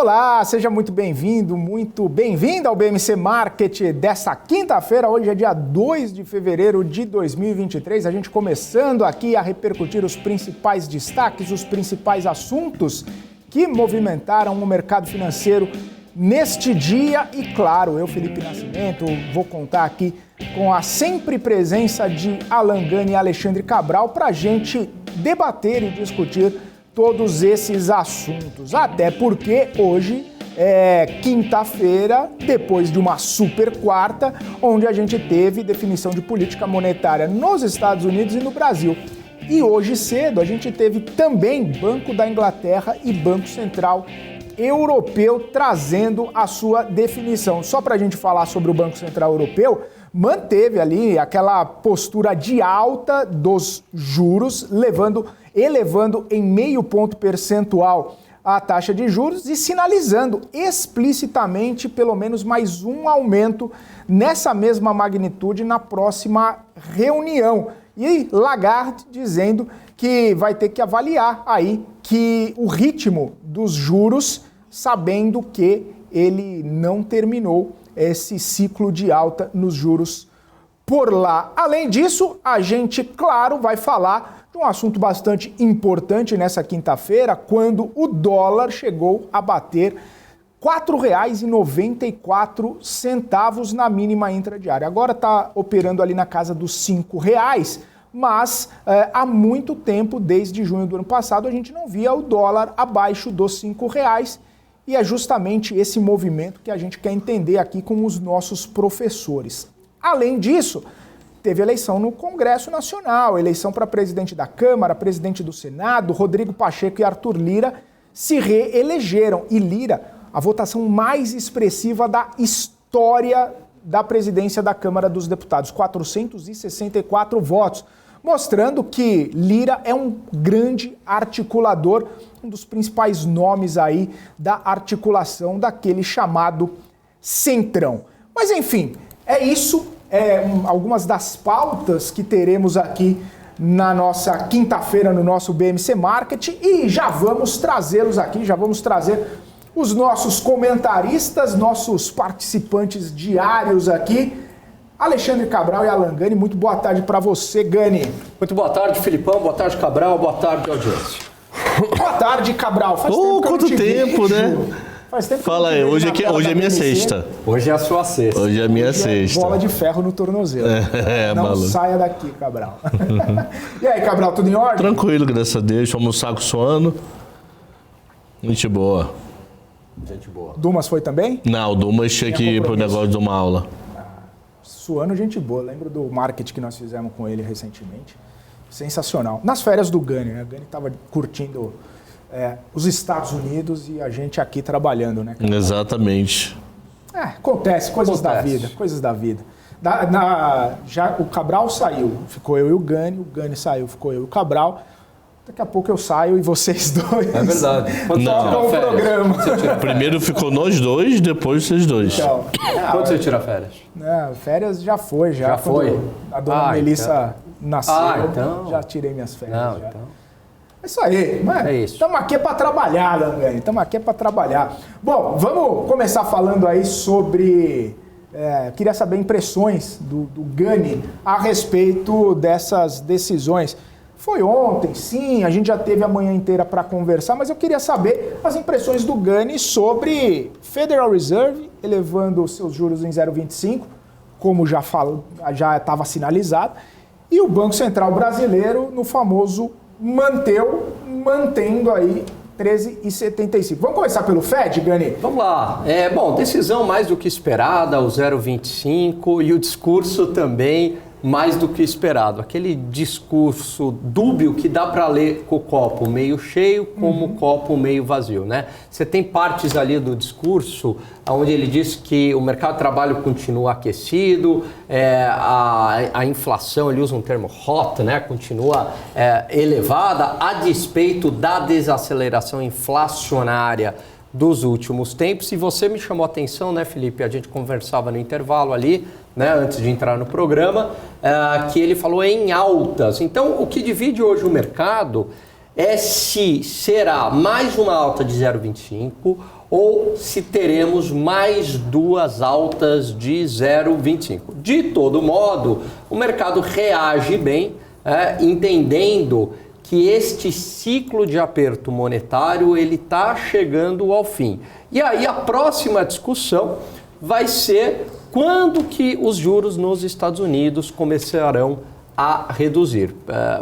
Olá, seja muito bem-vindo ao BMC Market dessa quinta-feira. Hoje é dia 2 de fevereiro de 2023. A gente começando aqui a repercutir os principais destaques, os principais assuntos que movimentaram o mercado financeiro neste dia. E claro, eu, Felipe Nascimento, vou contar aqui com a sempre presença de Alan Gani e Alexandre Cabral para a gente debater e discutir todos esses assuntos, até porque hoje é quinta-feira, depois de uma super quarta, onde a gente teve definição de política monetária nos Estados Unidos e no Brasil. E hoje cedo a gente teve também Banco da Inglaterra e Banco Central Europeu trazendo a sua definição. Só para a gente falar sobre o Banco Central Europeu, manteve ali aquela postura de alta dos juros, elevando em 0,5 ponto percentual a taxa de juros e sinalizando explicitamente pelo menos mais um aumento nessa mesma magnitude na próxima reunião. E Lagarde dizendo que vai ter que avaliar aí que o ritmo dos juros, sabendo que ele não terminou esse ciclo de alta nos juros por lá. Além disso, a gente, claro, vai falar de um assunto bastante importante nessa quinta-feira, quando o dólar chegou a bater R$ 4,94 na mínima intradiária. Agora está operando ali na casa dos R$ 5,00, mas há muito tempo, desde junho do ano passado, a gente não via o dólar abaixo dos R$ 5,00. E é justamente esse movimento que a gente quer entender aqui com os nossos professores. Além disso, teve eleição no Congresso Nacional, eleição para presidente da Câmara, presidente do Senado. Rodrigo Pacheco e Arthur Lira se reelegeram. E Lira, a votação mais expressiva da história da presidência da Câmara dos Deputados, 464 votos, mostrando que Lira é um grande articulador, um dos principais nomes aí da articulação daquele chamado Centrão. Mas enfim, é isso, algumas das pautas que teremos aqui na nossa quinta-feira no nosso BMC Market, e já vamos trazê-los aqui, já vamos trazer os nossos comentaristas, nossos participantes diários aqui. Alexandre Cabral e Alan Gani, muito boa tarde para você, Gani. Muito boa tarde, Filipão, boa tarde, Cabral, boa tarde, audiência. Boa tarde, Cabral. Faz tempo que eu não te tempo, vejo. né? Faz tempo que Fala aí, hoje é minha sexta. Hoje é a sua sexta. Hoje é a minha sexta. Bola de ferro no tornozelo. Não maluco. Saia daqui, Cabral. E aí, Cabral, tudo em ordem? Tranquilo, graças a Deus. Fomos um saco suando. Gente boa. Gente boa. Dumas foi também? Não, o Dumas tinha que ir pro negócio de uma aula. Suando, gente boa. Lembro do marketing que nós fizemos com ele recentemente. Sensacional. Nas férias do Gani, né? O Gani estava curtindo os Estados Unidos e a gente aqui trabalhando, né? Exatamente. Acontece, coisas da vida. Já o Cabral saiu, ficou eu e o Gani saiu, ficou eu e o Cabral. Daqui a pouco eu saio e vocês dois. É verdade. Quando tocam o programa. Primeiro ficou nós dois, depois vocês dois. Então, quando você tira férias? Férias já foi. Já foi? A dona Melissa nasceu, então. já tirei minhas férias. Não, já. então. É isso aí, mano. É isso. Estamos aqui para trabalhar, Langani. Estamos aqui para trabalhar. Bom, vamos começar falando aí sobre... queria saber impressões do Gani a respeito dessas decisões. Foi ontem, sim, a gente já teve a manhã inteira para conversar, mas eu queria saber as impressões do Gani sobre Federal Reserve elevando seus juros em 0,25, como já estava sinalizado, e o Banco Central brasileiro no famoso mantendo aí 13,75. Vamos começar pelo Fed, Gani? Vamos lá. Decisão mais do que esperada, o 0,25, e o discurso também mais do que esperado. Aquele discurso dúbio que dá para ler com o copo meio cheio como o copo meio vazio, né? Você tem partes ali do discurso onde ele diz que o mercado de trabalho continua aquecido, a inflação, ele usa um termo hot, né? Continua elevada, a despeito da desaceleração inflacionária dos últimos tempos. E você me chamou a atenção, né, Felipe? A gente conversava no intervalo ali, né, antes de entrar no programa, que ele falou em altas. Então, o que divide hoje o mercado é se será mais uma alta de 0,25 ou se teremos mais 2 altas de 0,25. De todo modo, o mercado reage bem, entendendo que este ciclo de aperto monetário ele está chegando ao fim. E aí a próxima discussão vai ser quando que os juros nos Estados Unidos começarão a reduzir.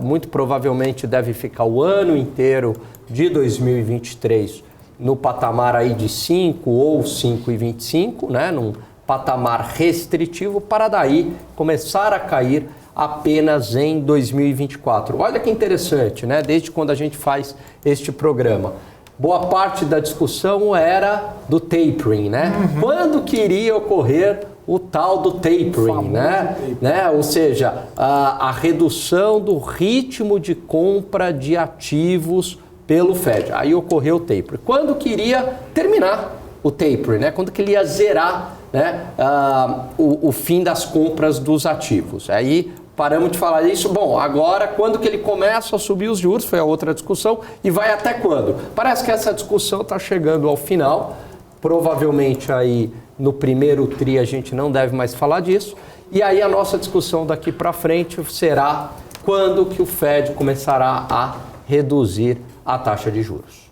Muito provavelmente deve ficar o ano inteiro de 2023 no patamar aí de 5 ou 5,25, né, num patamar restritivo, para daí começar a cair apenas em 2024. Olha que interessante, né? Desde quando a gente faz este programa. Boa parte da discussão era do tapering, né? Quando que iria ocorrer o tal do tapering, né? Ou seja, a redução do ritmo de compra de ativos pelo Fed. Aí ocorreu o tapering. Quando que iria terminar o tapering, né? Quando que ele ia zerar, né, o fim das compras dos ativos. Aí paramos de falar isso. Bom, agora quando que ele começa a subir os juros, foi a outra discussão, e vai até quando? Parece que essa discussão está chegando ao final, provavelmente aí no primeiro tri a gente não deve mais falar disso, e aí a nossa discussão daqui para frente será quando que o Fed começará a reduzir a taxa de juros.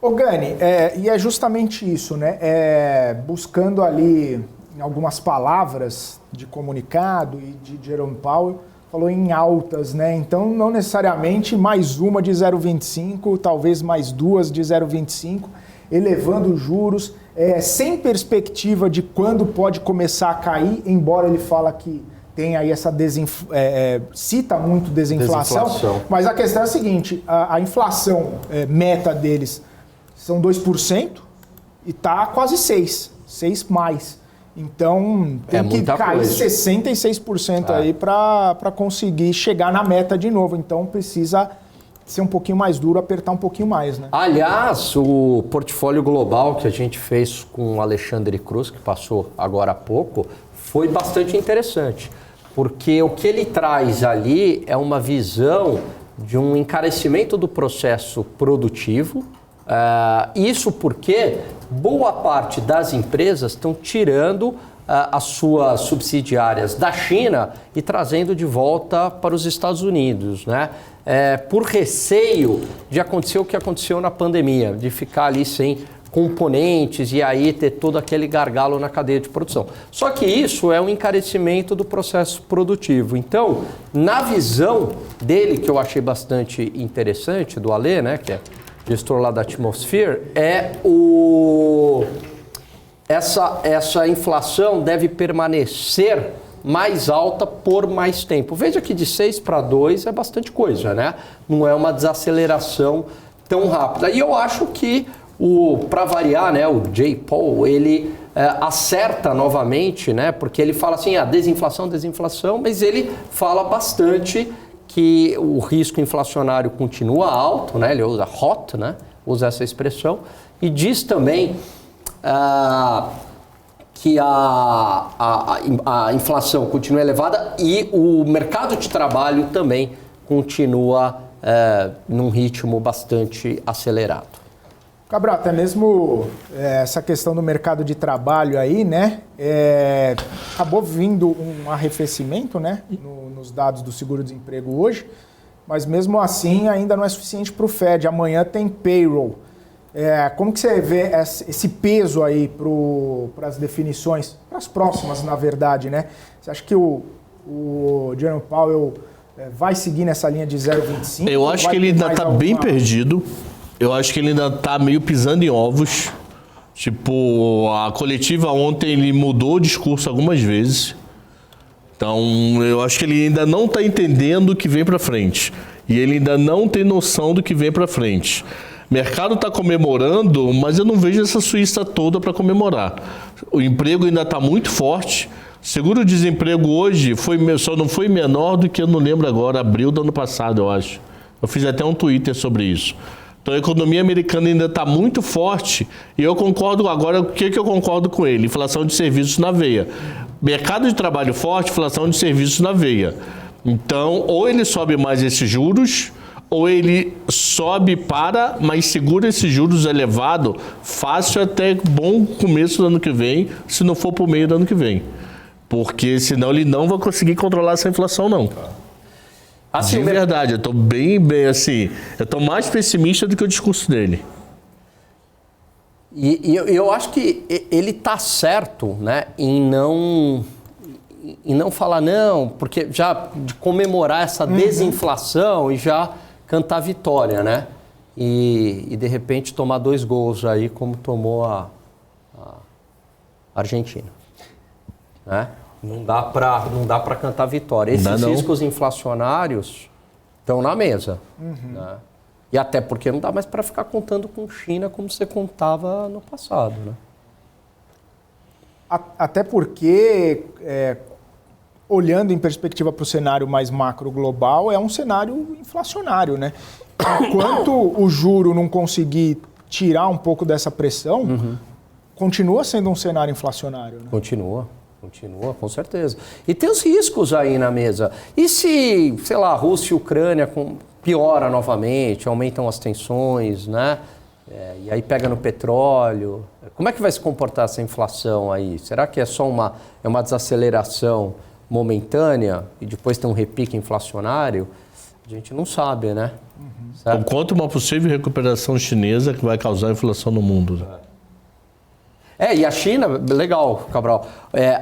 Ô Gani, e é justamente isso, né? Buscando ali algumas palavras de comunicado e de Jerome Powell, falou em altas, né? Então não necessariamente mais uma de 0,25, talvez mais 2 de 0,25, elevando os juros, sem perspectiva de quando pode começar a cair, embora ele fala que tem aí essa cita muito desinflação, mas a questão é a seguinte, a inflação meta deles são 2% e está quase 6 mais. Então tem que cair 66% aí para conseguir chegar na meta de novo. Então precisa ser um pouquinho mais duro, apertar um pouquinho mais, né? Aliás, o portfólio global que a gente fez com o Alexandre Cruz, que passou agora há pouco, foi bastante interessante. Porque o que ele traz ali é uma visão de um encarecimento do processo produtivo. Isso porque boa parte das empresas estão tirando as suas subsidiárias da China e trazendo de volta para os Estados Unidos, né? Por receio de acontecer o que aconteceu na pandemia, de ficar ali sem componentes e aí ter todo aquele gargalo na cadeia de produção. Só que isso é um encarecimento do processo produtivo. Então, na visão dele, que eu achei bastante interessante, do Alê, né, que é gestor lá da Atmosphere, essa inflação deve permanecer mais alta por mais tempo. Veja que de 6 para 2 é bastante coisa, né? Não é uma desaceleração tão rápida. E eu acho que, para variar, né, o Jay Powell, ele acerta novamente, né? Porque ele fala assim, desinflação, mas ele fala bastante que o risco inflacionário continua alto, né? Ele usa hot, né? Usa essa expressão, e diz também que a inflação continua elevada e o mercado de trabalho também continua num ritmo bastante acelerado. Cabral, até mesmo essa questão do mercado de trabalho aí, né? Acabou vindo um arrefecimento, né? Nos dados do seguro-desemprego hoje, mas mesmo assim ainda não é suficiente para o Fed. Amanhã tem payroll. Como que você vê esse peso aí para as definições, para as próximas, na verdade, né? Você acha que o Jerome Powell vai seguir nessa linha de 0,25? Eu acho que ele ainda está bem perdido. Eu acho que ele ainda está meio pisando em ovos. Tipo, a coletiva ontem ele mudou o discurso algumas vezes. Então, eu acho que ele ainda não está entendendo o que vem para frente. E ele ainda não tem noção do que vem para frente. O mercado está comemorando, mas eu não vejo essa Suíça toda para comemorar. O emprego ainda está muito forte. Seguro-desemprego hoje só não foi menor do que, eu não lembro agora, abril do ano passado, eu acho. Eu fiz até um Twitter sobre isso. Então a economia americana ainda está muito forte e eu concordo agora, o que eu concordo com ele? Inflação de serviços na veia. Mercado de trabalho forte, inflação de serviços na veia. Então, ou ele sobe mais esses juros, ou ele sobe mas segura esses juros elevados fácil até bom começo do ano que vem, se não for para o meio do ano que vem. Porque senão ele não vai conseguir controlar essa inflação, não. Assim, de verdade, eu estou bem assim, eu estou mais pessimista do que o discurso dele. E eu acho que ele está certo, né, em não falar não, porque já de comemorar essa desinflação e já cantar vitória, né? E de repente tomar 2 gols aí, como tomou a Argentina, né? Não dá para cantar vitória. Esses riscos inflacionários estão na mesa, né? E até porque não dá mais para ficar contando com China como você contava no passado, né? Até porque, olhando em perspectiva para o cenário mais macro global, é um cenário inflacionário, né? Enquanto o juro não conseguir tirar um pouco dessa pressão, continua sendo um cenário inflacionário, né? Continua, com certeza. E tem os riscos aí na mesa. E se, sei lá, Rússia e Ucrânia piora novamente, aumentam as tensões, né? E aí pega no petróleo. Como é que vai se comportar essa inflação aí? Será que é só uma desaceleração momentânea e depois tem um repique inflacionário? A gente não sabe, né? Então, quanto uma possível recuperação chinesa que vai causar inflação no mundo. E a China, legal, Cabral,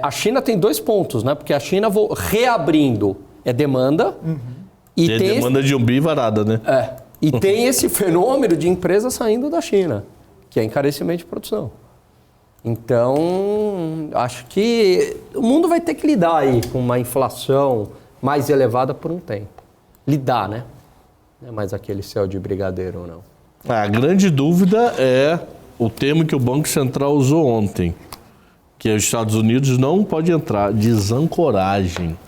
a China tem 2 pontos, né? Porque a China reabrindo demanda. E tem demanda de umbi varada, né? E tem esse fenômeno de empresas saindo da China, que é encarecimento de produção. Então, acho que o mundo vai ter que lidar aí com uma inflação mais elevada por um tempo. Lidar, né? Não é mais aquele céu de brigadeiro ou não. A grande dúvida é o termo que o Banco Central usou ontem, que os Estados Unidos não pode entrar, desancoragem.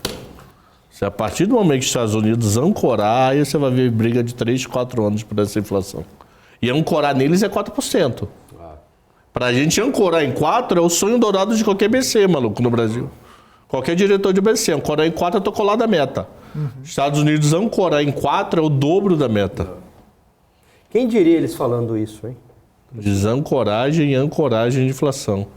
Se a partir do momento que os Estados Unidos ancorar, aí você vai ver briga de 3, 4 anos por essa inflação. E ancorar neles é 4%. Para a gente ancorar em 4 é o sonho dourado de qualquer BC, maluco, no Brasil. Qualquer diretor de BC, ancorar em 4 eu tô colado da meta. Estados Unidos ancorar em 4 é o dobro da meta. Quem diria eles falando isso, hein? Desancoragem e ancoragem de inflação.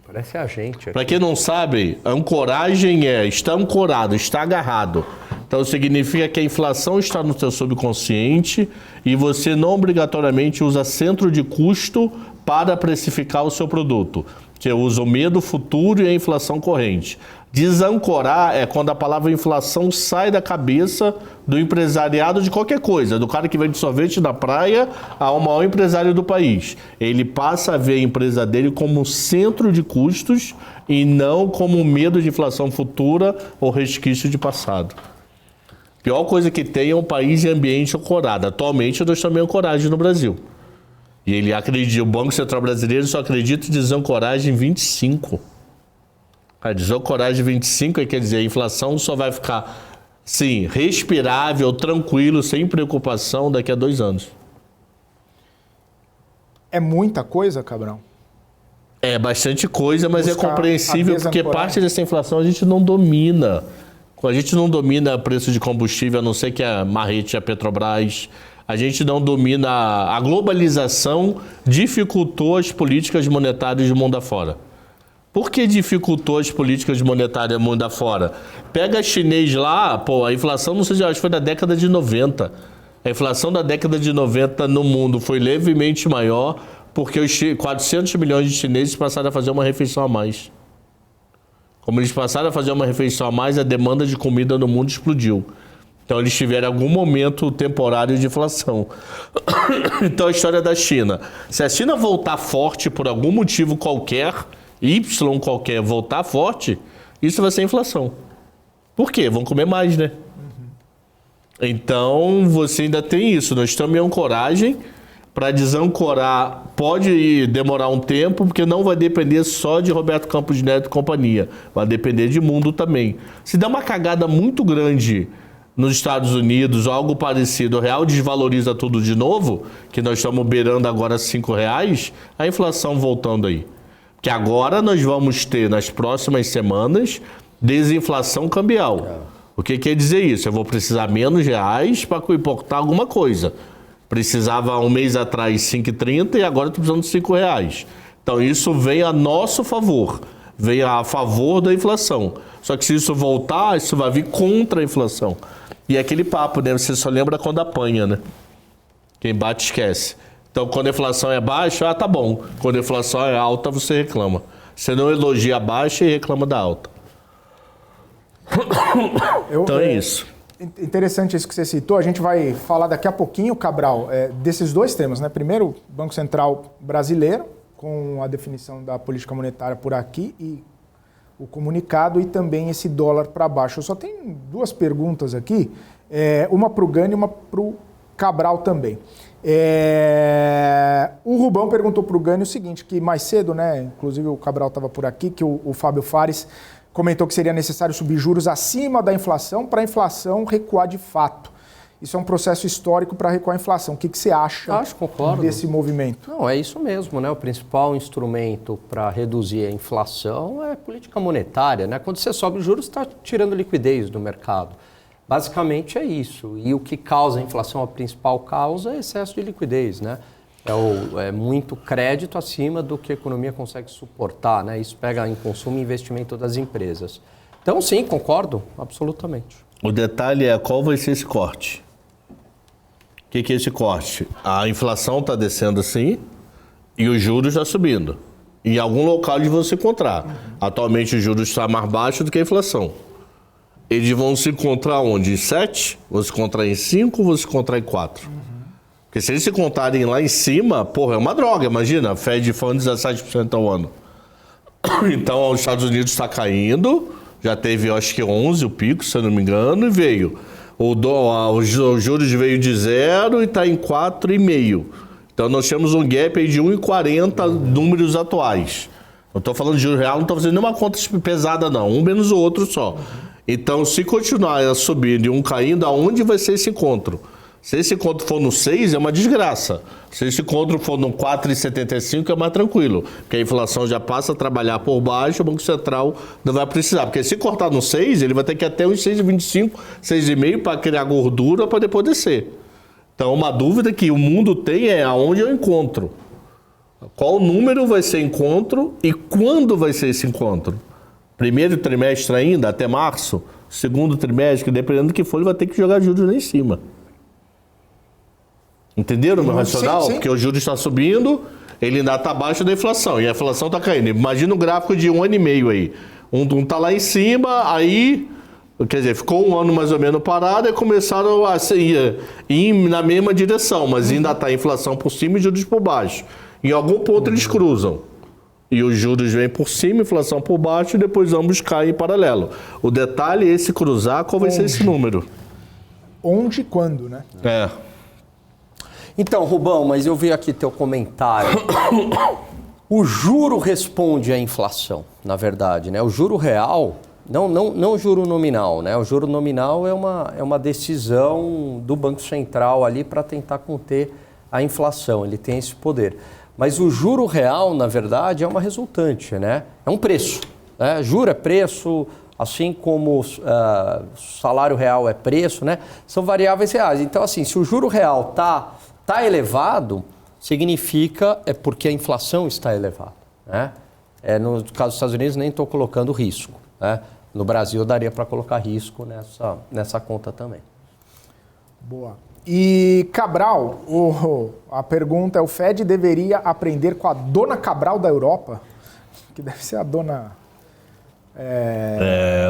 Parece a gente. Para quem não sabe, ancoragem está ancorado, está agarrado. Então significa que a inflação está no seu subconsciente e você não obrigatoriamente usa centro de custo para precificar o seu produto. Você usa o medo futuro e a inflação corrente. Desancorar é quando a palavra inflação sai da cabeça do empresariado de qualquer coisa, do cara que vende sorvete na praia ao maior empresário do país. Ele passa a ver a empresa dele como centro de custos e não como medo de inflação futura ou resquício de passado. Pior coisa que tem é um país em ambiente ancorado. Atualmente nós estamos em ancoragem no Brasil. E ele acredita, o Banco Central Brasileiro só acredita em desancoragem 25. A desancoragem 25 quer dizer, a inflação só vai ficar, sim, respirável, tranquilo, sem preocupação daqui a 2 anos. É muita coisa, Cabrão? É bastante coisa, mas é compreensível porque parte dessa inflação a gente não domina. A gente não domina preço de combustível, a não ser que a marrete é a Petrobras. A gente não domina. A globalização dificultou as políticas monetárias do mundo afora. Por que dificultou as políticas monetárias do mundo afora? Pega chinês lá, a inflação, não sei se acho que foi da década de 90. A inflação da década de 90 no mundo foi levemente maior porque os 400 milhões de chineses passaram a fazer uma refeição a mais. Como eles passaram a fazer uma refeição a mais, a demanda de comida no mundo explodiu. Então eles tiveram algum momento temporário de inflação. Então a história da China. Se a China voltar forte por algum motivo qualquer, Y qualquer voltar forte, isso vai ser inflação. Por quê? Vão comer mais, né? Então você ainda tem isso. Nós estamos em ancoragem. Para desancorar pode demorar um tempo, porque não vai depender só de Roberto Campos Neto e companhia. Vai depender de mundo também. Se der uma cagada muito grande nos Estados Unidos ou algo parecido, o real desvaloriza tudo de novo, que nós estamos beirando agora R$5, a inflação voltando aí. Porque agora nós vamos ter, nas próximas semanas, desinflação cambial. O que quer dizer isso? Eu vou precisar menos reais para importar alguma coisa. Precisava um mês atrás 5,30 e agora estou precisando de R$5. Então isso vem a nosso favor, vem a favor da inflação. Só que se isso voltar, isso vai vir contra a inflação. E é aquele papo, né? Você só lembra quando apanha, né? Quem bate esquece. Então quando a inflação é baixa, tá bom. Quando a inflação é alta, você reclama. Você não elogia a baixa e reclama da alta. Então é isso. Interessante isso que você citou. A gente vai falar daqui a pouquinho, Cabral, desses dois temas, né? Primeiro, Banco Central brasileiro, com a definição da política monetária por aqui e o comunicado, e também esse dólar para baixo. Eu só tenho duas perguntas aqui, uma para o Gani e uma para o Cabral também. O Rubão perguntou para o Gani o seguinte, que mais cedo, né? Inclusive o Cabral estava por aqui, que o Fábio Fares comentou que seria necessário subir juros acima da inflação para a inflação recuar de fato. Isso é um processo histórico para recuar a inflação. O que você acha desse movimento? Não, é isso mesmo, né? O principal instrumento para reduzir a inflação é a política monetária, né? Quando você sobe os juros, está tirando liquidez do mercado. Basicamente é isso. E o que causa a inflação, a principal causa, é excesso de liquidez, né? É muito crédito acima do que a economia consegue suportar, né? Isso pega em consumo e investimento das empresas. Então, sim, concordo, absolutamente. O detalhe é qual vai ser esse corte. O que é esse corte? A inflação está descendo assim e os juros estão subindo. Em algum local eles vão se encontrar. Atualmente os juros estão mais baixos do que a inflação. Eles vão se encontrar onde? Em 7? Vão se encontrar em 5 ou vão se encontrar em 4? Porque se eles se contarem lá em cima, porra, é uma droga, imagina, a Fed falando 17% ao ano. Então, os Estados Unidos está caindo, já teve, acho que 11 o pico, se eu não me engano, e veio. Os juros veio de 0 e está em 4,5. Então, nós temos um gap aí de 1,40 números atuais. Eu estou falando de juros real, não estou fazendo nenhuma conta pesada, não. Um menos o outro só. Então, se continuar subindo e um caindo, aonde vai ser esse encontro? Se esse encontro for no 6, é uma desgraça. Se esse encontro for no 4,75, é mais tranquilo. Porque a inflação já passa a trabalhar por baixo, o Banco Central não vai precisar. Porque se cortar no 6, ele vai ter que ir até uns 6,25, 6,5 para criar gordura para depois descer. Então, uma dúvida que o mundo tem é aonde eu encontro. Qual número vai ser encontro e quando vai ser esse encontro? Primeiro trimestre ainda, até março? Segundo trimestre, dependendo do que for, ele vai ter que jogar juros lá em cima. Entenderam o meu racional? Sim. Porque o juros está subindo, ele ainda está abaixo da inflação, e a inflação está caindo. Imagina um gráfico de 1 ano e meio aí. Um está lá em cima, aí, quer dizer, ficou um ano mais ou menos parado e começaram a ir na mesma direção, mas ainda está a inflação por cima e juros por baixo. Em algum ponto eles cruzam. E os juros vêm por cima, inflação por baixo, e depois ambos caem em paralelo. O detalhe é esse cruzar, qual vai ser esse número? Onde e quando, né? Então, Rubão, mas eu vi aqui teu comentário. O juro responde à inflação, na verdade, né? O juro real, não o juro nominal, né? O juro nominal é uma decisão do Banco Central ali para tentar conter a inflação, ele tem esse poder. Mas o juro real, na verdade, é uma resultante, né? É um preço, né? Juro é preço, assim como salário real é preço, né? São variáveis reais. Então, assim, se o juro real tá elevado, significa porque a inflação está elevada, né? No caso dos Estados Unidos, nem estou colocando risco, né? No Brasil, daria para colocar risco nessa conta também. Boa. E Cabral, a pergunta é, o Fed deveria aprender com a dona Cabral da Europa? Que deve ser a dona...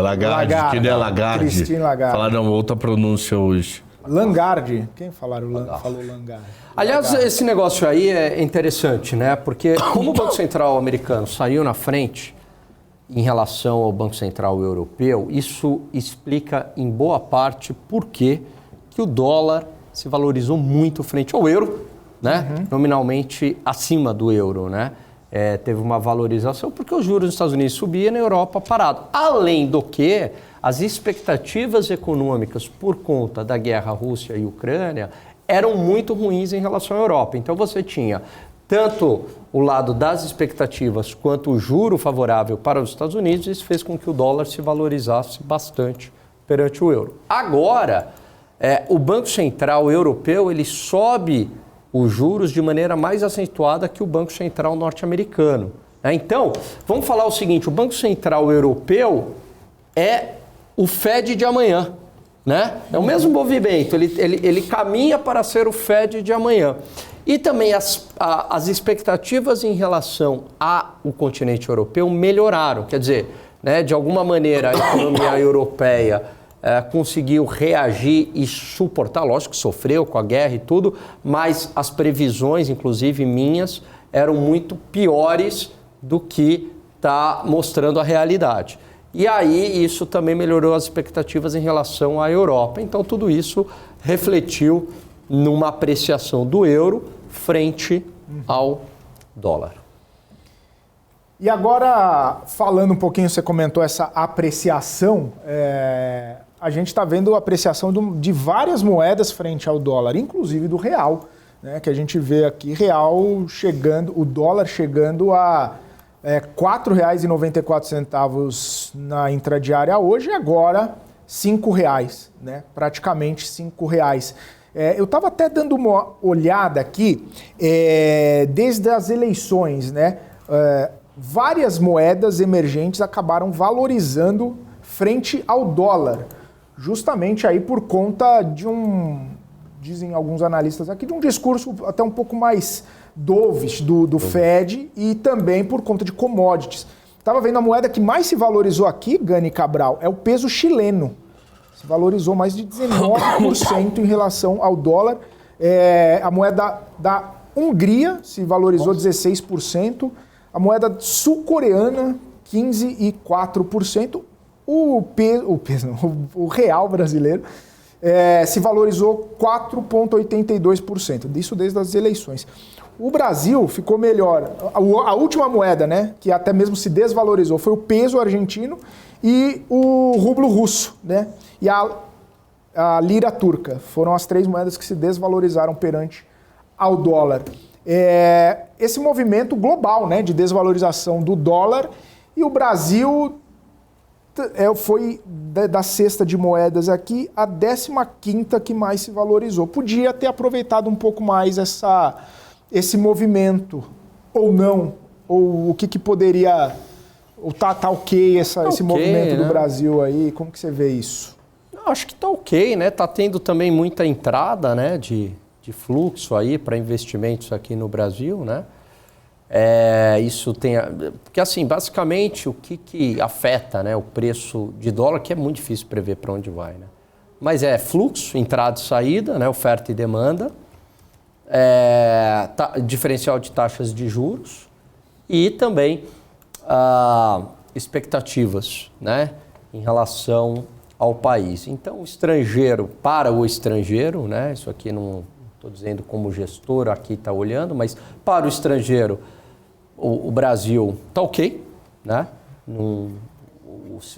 Lagarde, que não é Lagarde. Christine Lagarde. Falaram outra pronúncia hoje. Lagarde. Quem falou Lagarde? Aliás, esse negócio aí é interessante, né? Porque como o Banco Central americano saiu na frente em relação ao Banco Central europeu, isso explica em boa parte por que o dólar se valorizou muito frente ao euro, né? Nominalmente acima do euro, né? Teve uma valorização porque os juros nos Estados Unidos subiam e na Europa parado. Além do que, as expectativas econômicas por conta da guerra Rússia e Ucrânia eram muito ruins em relação à Europa. Então você tinha tanto o lado das expectativas quanto o juro favorável para os Estados Unidos, isso fez com que o dólar se valorizasse bastante perante o euro. Agora, o Banco Central Europeu ele sobe os juros de maneira mais acentuada que o Banco Central norte-americano. Então, vamos falar o seguinte, o Banco Central Europeu é o Fed de amanhã, né? É o mesmo movimento, ele caminha para ser o Fed de amanhã. E também as expectativas em relação ao continente europeu melhoraram, quer dizer, né, de alguma maneira a economia europeia conseguiu reagir e suportar, lógico que sofreu com a guerra e tudo, mas as previsões, inclusive minhas, eram muito piores do que está mostrando a realidade. E aí isso também melhorou as expectativas em relação à Europa. Então tudo isso refletiu numa apreciação do euro frente ao dólar. E agora, falando um pouquinho, você comentou essa apreciação, a gente está vendo a apreciação de várias moedas frente ao dólar, inclusive do real, né, que a gente vê aqui, real chegando, o dólar chegando a R$ 4,94 na intradiária hoje, e agora R$ 5,00, né? Praticamente R$ 5,00. Eu estava até dando uma olhada aqui, desde as eleições, né? Várias moedas emergentes acabaram valorizando frente ao dólar, justamente aí por conta de dizem alguns analistas aqui, de um discurso até um pouco mais dovish do Fed e também por conta de commodities. Estava vendo a moeda que mais se valorizou aqui, Gani Cabral, é o peso chileno. Se valorizou mais de 19% em relação ao dólar. A moeda da Hungria se valorizou 16%. A moeda sul-coreana, 15,4%. O real brasileiro se valorizou 4,82%. Isso desde as eleições. O Brasil ficou melhor. A última moeda, né, que até mesmo se desvalorizou, foi o peso argentino e o rublo russo, né, e a lira turca. Foram as três moedas que se desvalorizaram perante ao dólar. Esse movimento global, né, de desvalorização do dólar, e o Brasil foi, da cesta de moedas aqui, a 15ª que mais se valorizou. Podia ter aproveitado um pouco mais esse movimento, ou não, ou o que poderia, ou tá ok esse movimento, né, do Brasil aí, como que você vê isso? Acho que tá ok, né, tá tendo também muita entrada, né, de fluxo aí para investimentos aqui no Brasil, né, isso tem, porque assim, basicamente o que afeta, né, o preço de dólar, que é muito difícil prever para onde vai, né, mas fluxo, entrada e saída, né, oferta e demanda, diferencial de taxas de juros e também expectativas, né, em relação ao país. Então, para o estrangeiro, né, isso aqui não estou dizendo como gestor, aqui está olhando, mas para o estrangeiro, o Brasil está ok, né,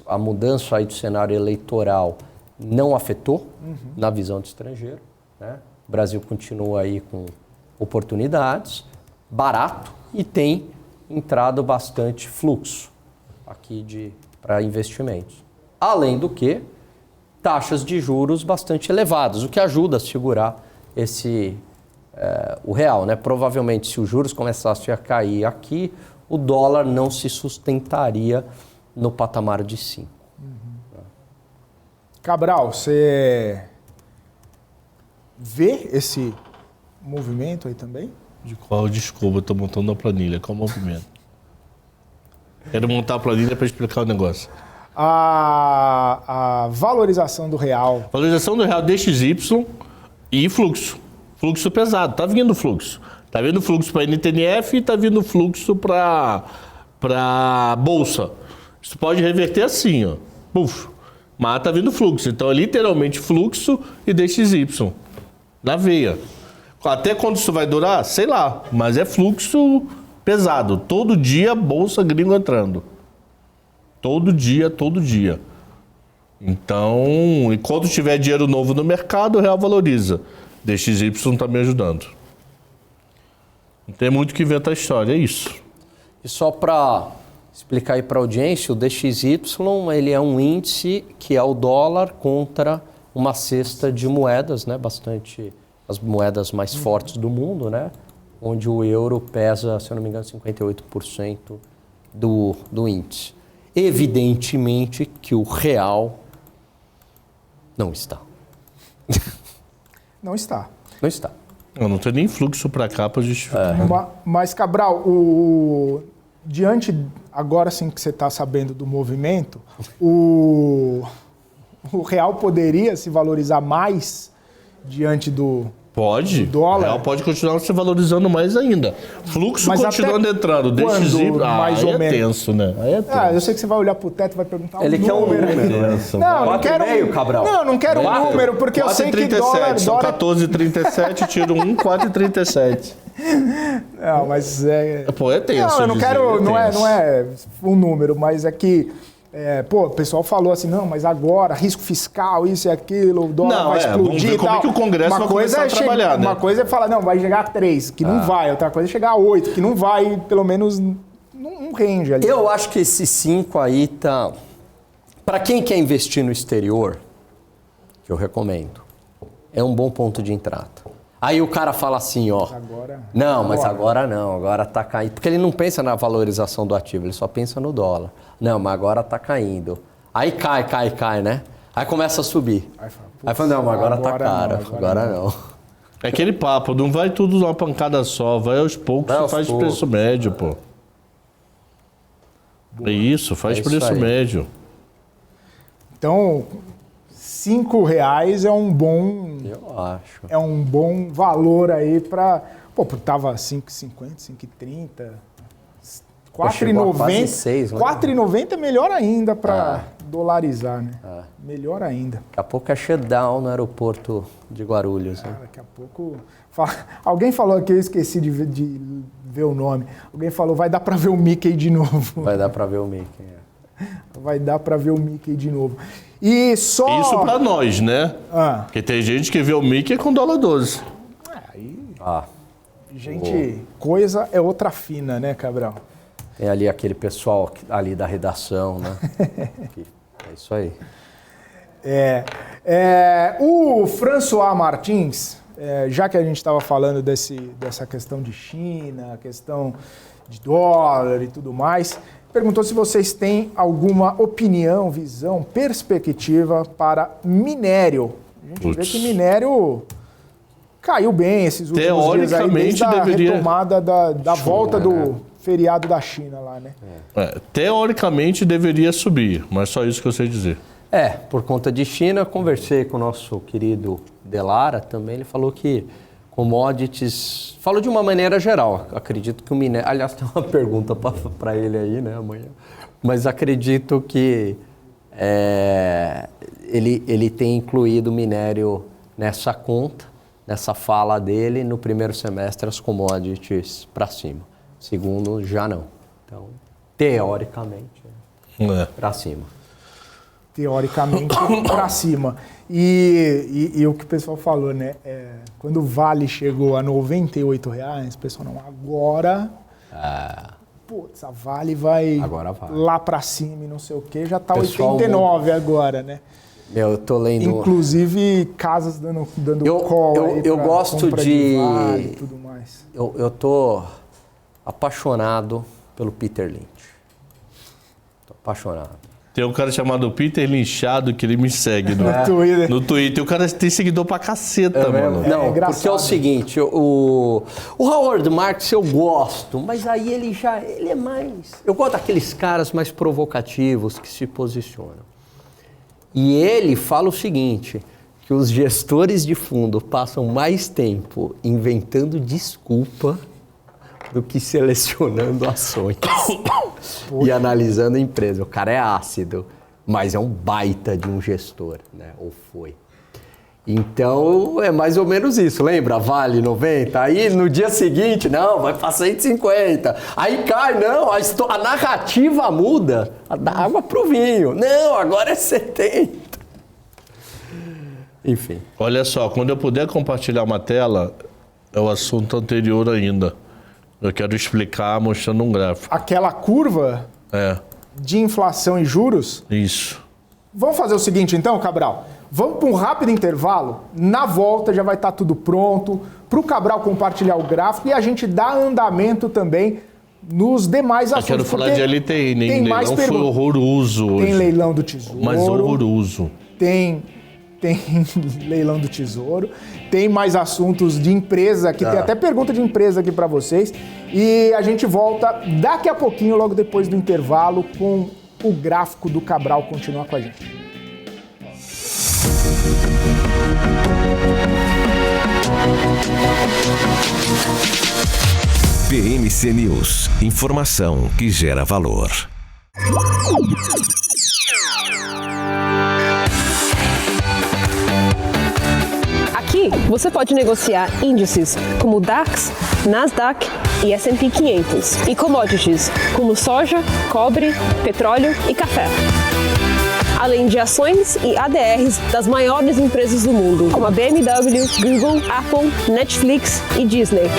a mudança aí do cenário eleitoral não afetou na visão do estrangeiro, né? O Brasil continua aí com oportunidades, barato e tem entrado bastante fluxo aqui para investimentos. Além do que, taxas de juros bastante elevadas, o que ajuda a segurar o real, né? Provavelmente, se os juros começassem a cair aqui, o dólar não se sustentaria no patamar de 5. Cabral, você vê esse movimento aí também? De qual? Desculpa, eu estou montando a planilha. Qual movimento? Quero montar a planilha para explicar o negócio. A valorização do real. Valorização do real DXY e fluxo. Fluxo pesado. Tá vindo fluxo. Tá vindo fluxo para NTNF e tá vindo fluxo para bolsa. Isso pode reverter assim, ó. Puf. Mas tá vindo fluxo. Então é literalmente fluxo e DXY. Na veia. Até quando isso vai durar? Sei lá. Mas é fluxo pesado. Todo dia bolsa gringo entrando. Todo dia, todo dia. Então, enquanto tiver dinheiro novo no mercado, o real valoriza. DXY está me ajudando. Não tem muito o que inventar a história, é isso. E só para explicar aí para a audiência, o DXY ele é um índice que é o dólar contra uma cesta de moedas, né? Bastante as moedas mais fortes do mundo, né? Onde o euro pesa, se eu não me engano, 58% do índice. Evidentemente que o real não está. Não está. Não está. Eu não tem nem fluxo para cá para justificar. Mas, Cabral, diante, agora sim que você está sabendo do movimento, o real poderia se valorizar mais diante do Pode. do dólar? O real pode continuar se valorizando mais ainda. Fluxo Mas continuando até entrando. quando, DXY, mais ou aí é menos? tenso, né? Aí é tenso. Eu sei que você vai olhar pro teto e vai perguntar Ele quer um número. Tenso. Não quero 4,5, Cabral. Não quero um número, porque eu sei que 4,37, são dólar... 14,37, tiro 1, 4,37. Não, mas é... Pô, é tenso. Não, eu não dizer, quero... Não tenso. é um número, mas é que... o pessoal falou assim, não, mas agora, risco fiscal, isso e aquilo, o dólar Não, vai vamos explodir ver e como tal. é que o Congresso vai começar a trabalhar, né? Uma coisa é falar, não, vai chegar a 3, que não vai. Outra coisa é chegar a 8, que não vai, pelo menos, num range ali. Eu acho que esse 5 aí tá... Para quem quer investir no exterior, que eu recomendo, é um bom ponto de entrada. Aí o cara fala assim, ó... Agora... Não, mas agora não, agora tá caindo. Porque ele não pensa na valorização do ativo, ele só pensa no dólar. Não, mas agora tá caindo. Aí cai, né? Aí começa a subir. Aí fala, não, mas agora tá caro. Agora não. É aquele papo, não vai tudo numa pancada só, vai aos poucos, Vai aos faz poucos. preço médio, pô. É isso, faz É isso preço aí. médio. Então, R$5 é um bom... Eu acho. É um bom valor aí para... Pô, tava 5,50, 5,30... chegou a quase 6, né? 4,90 é melhor ainda para dolarizar, né? Melhor ainda. Daqui a pouco é shutdown no aeroporto de Guarulhos. Né? Daqui a pouco... Alguém falou aqui, eu esqueci de ver o nome. Alguém falou, vai dar para ver o Mickey de novo. Vai dar para ver o Mickey. Vai dar para ver o Mickey de novo. E só... Isso pra nós, né? Ah, Porque tem gente que vê o Mickey com $1,12. aí, Ah, gente, coisa é outra fina, né, Cabral? tem ali aquele pessoal ali da redação, né? É isso aí. O François Martins, já que a gente estava falando dessa questão de China, questão de dólar e tudo mais, perguntou se vocês têm alguma opinião, visão, perspectiva para minério. A gente vê que minério caiu bem esses últimos dias aí, desde a retomada da volta do feriado da China lá, né? Teoricamente deveria subir, mas só isso que eu sei dizer. Por conta de China, eu conversei com o nosso querido Delara também, ele falou que commodities... Falou de uma maneira geral, acredito que o minério... Aliás, tem uma pergunta para ele aí, né, amanhã. Mas acredito que ele tem incluído o minério nessa conta, nessa fala dele, no primeiro semestre as commodities para cima. Segundo, já não. Então, teoricamente, para cima. Teoricamente, para cima. E o que o pessoal falou, né? Quando o Vale chegou a R$98, o pessoal não, agora... Putz, a Vale vai lá para cima e não sei o quê, já tá Pessoal, 89 agora, né? Eu tô lendo... Inclusive, casas dando call aí eu pra gosto compra de Vale e tudo mais. Eu tô apaixonado pelo Peter Lynch. Tô apaixonado. Tem um cara chamado Peter Linchado que ele me segue no Twitter. O cara tem seguidor pra caceta, mano. Não, engraçado. porque é o seguinte, o Howard Marks eu gosto, mas aí ele é mais... Eu gosto daqueles caras mais provocativos que se posicionam. E ele fala o seguinte, que os gestores de fundo passam mais tempo inventando desculpa do que selecionando ações e analisando a empresa. O cara é ácido, mas é um baita de um gestor, né? Ou foi. Então, é mais ou menos isso. Lembra? Vale 90. Aí, no dia seguinte, não, vai para 150. Aí cai, não, a narrativa muda. Da água pro vinho. Não, agora é 70. Enfim. Olha só, quando eu puder compartilhar uma tela, é o assunto anterior ainda. Eu quero explicar mostrando um gráfico. Aquela curva de inflação e juros. Isso. Vamos fazer o seguinte então, Cabral? Vamos para um rápido intervalo. Na volta já vai estar tudo pronto para o Cabral compartilhar o gráfico e a gente dá andamento também nos demais assuntos. Eu quero falar de LTI, né? Tem mais leilão foi horroroso hoje. Tem leilão do Tesouro. Mas horroroso. Tem leilão do Tesouro. Tem mais assuntos de empresa, que tem até pergunta de empresa aqui para vocês. E a gente volta daqui a pouquinho, logo depois do intervalo, com o gráfico do Cabral. Continua com a gente. BMC News, informação que gera valor. Aqui você pode negociar índices como DAX, Nasdaq e S&P 500 e commodities como soja, cobre, petróleo e café. Além de ações e ADRs das maiores empresas do mundo, como a BMW, Google, Apple, Netflix e Disney.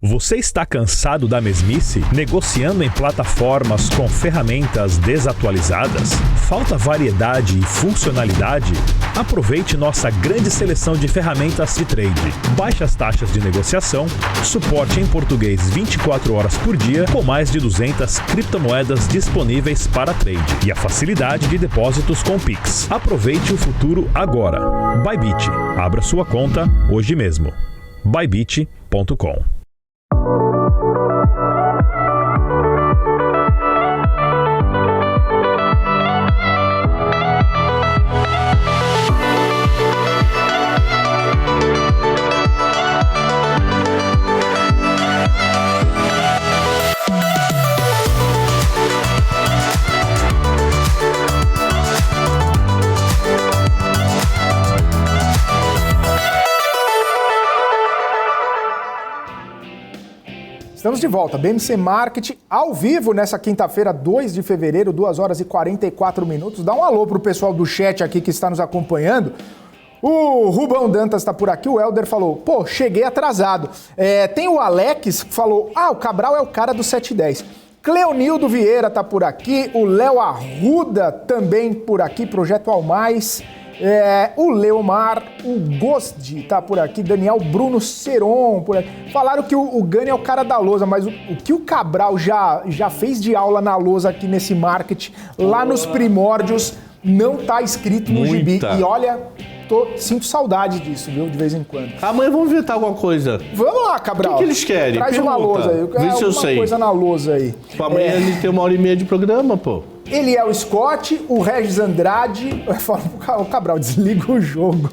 Você está cansado da mesmice? Negociando em plataformas com ferramentas desatualizadas? Falta variedade e funcionalidade? Aproveite nossa grande seleção de ferramentas de trade. Baixas taxas de negociação, suporte em português 24 horas por dia, com mais de 200 criptomoedas disponíveis para trade e a facilidade de depósitos com Pix. Aproveite o futuro agora. Bybit. Abra sua conta hoje mesmo. Bybit.com. Estamos de volta, BMC Market, ao vivo nessa quinta-feira, 2 de fevereiro, 2 horas e 44 minutos. Dá um alô pro pessoal do chat aqui que está nos acompanhando. O Rubão Dantas está por aqui, o Helder falou, pô, cheguei atrasado. Tem o Alex que falou, o Cabral é o cara do 710. Cleonildo Vieira tá por aqui, o Léo Arruda também por aqui, Projeto Ao Mais. O Leomar, o Gosdi tá por aqui, Daniel Bruno Seron por aqui. Falaram que o Gani é o cara da lousa, mas o que o Cabral já fez de aula na lousa aqui nesse market, lá nos primórdios, não tá escrito no gibi. E olha, sinto saudade disso, viu, de vez em quando. Amanhã vamos inventar alguma coisa. Vamos lá, Cabral. O que eles querem? Traz uma lousa aí. Vê se eu sei. Coisa na lousa aí. Amanhã a gente tem 1h30 de programa, pô. Eliel Scott, o Regis Andrade. O Cabral, desliga o jogo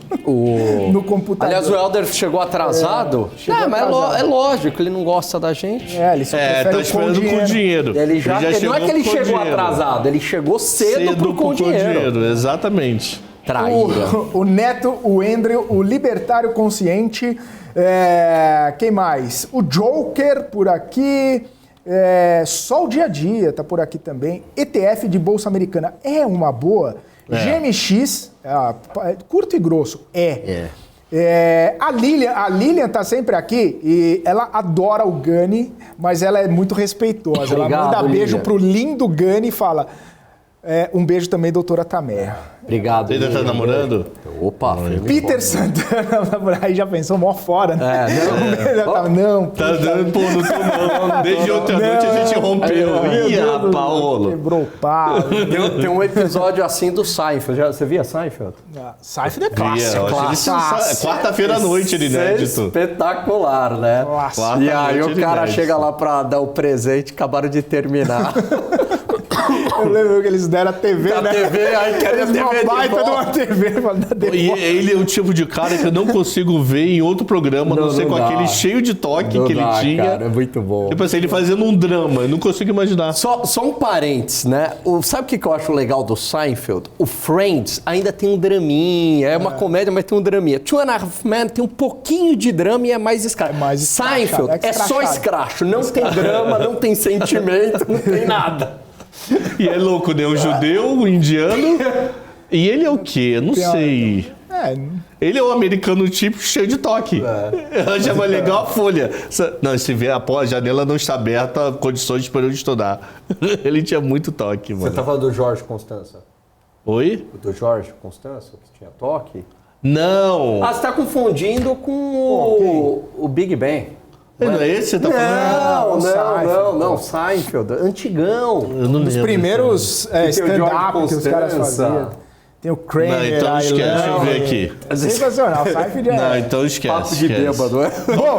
no computador. Aliás, o Helder chegou atrasado. Mas é lógico, ele não gosta da gente. Ele só tá esperando com dinheiro. Ele já não é que ele chegou atrasado, ele chegou cedo com dinheiro. Exatamente. Traíra. O Neto, o Andrew, o Libertário Consciente. Quem mais? O Joker por aqui. Só o Dia a Dia tá por aqui também. ETF de Bolsa Americana é uma boa. GMX, curto e grosso, a Lilian tá sempre aqui e ela adora o Gani, mas ela é muito respeitosa. Ela manda beijo pro lindo Gani e fala... um beijo também, doutora Tameia. Obrigado. Ele tá namorando? Opa, Peter Santana, aí já pensou, mó fora, né? Não. Tá dando, pô, não tô não. Desde outra noite a gente rompeu. Paolo. Quebrou o pau. Tem um episódio assim do Seinfeld. Você via Seinfeld? Seinfeld é clássico. Quarta-feira à noite, ele inédito. Espetacular, né? E aí o cara chega lá pra dar o presente, acabaram de terminar. Eu lembro que eles deram a TV, A né? TV, aí querem a Eles TV uma de baita de volta. uma TV. E ele é o tipo de cara que eu não consigo ver em outro programa, a não ser com dá. aquele cheio de toque Não que ele dá, tinha. cara, é muito bom. Tipo assim, ele fazendo um drama, eu não consigo imaginar. Só um parênteses, né? Sabe o que eu acho legal do Seinfeld? O Friends ainda tem um draminha, é uma comédia, mas tem um draminha. Two and a Half Men tem um pouquinho de drama e é mais escracho. mais escrachado, Seinfeld é só escracho, não tem drama, não tem sentimento, não tem nada. E é louco, né? Um judeu, um indiano. E ele é o quê? Eu não sei. Ele é um americano típico cheio de toque. Eu achava legal a folha. Não, se vê a janela não está aberta, condições para eu estudar. Ele tinha muito toque, mano. Você tá falando do Jorge Constança? Oi? Do Jorge Constança, que tinha toque? Não! Ah, você tá confundindo com o Big Bang. Não é esse que você tá falando? Não, Seinfeld, antigão. Eu não Os lembro. primeiros Tem o stand-up George que os caras Constanza. faziam. Tem o Kramer, Não, então esquece, deixa eu ver aqui. Sensacional, o Seinfeld é... Não, então esquece. Papo de esquece. bêbado, é? Bom,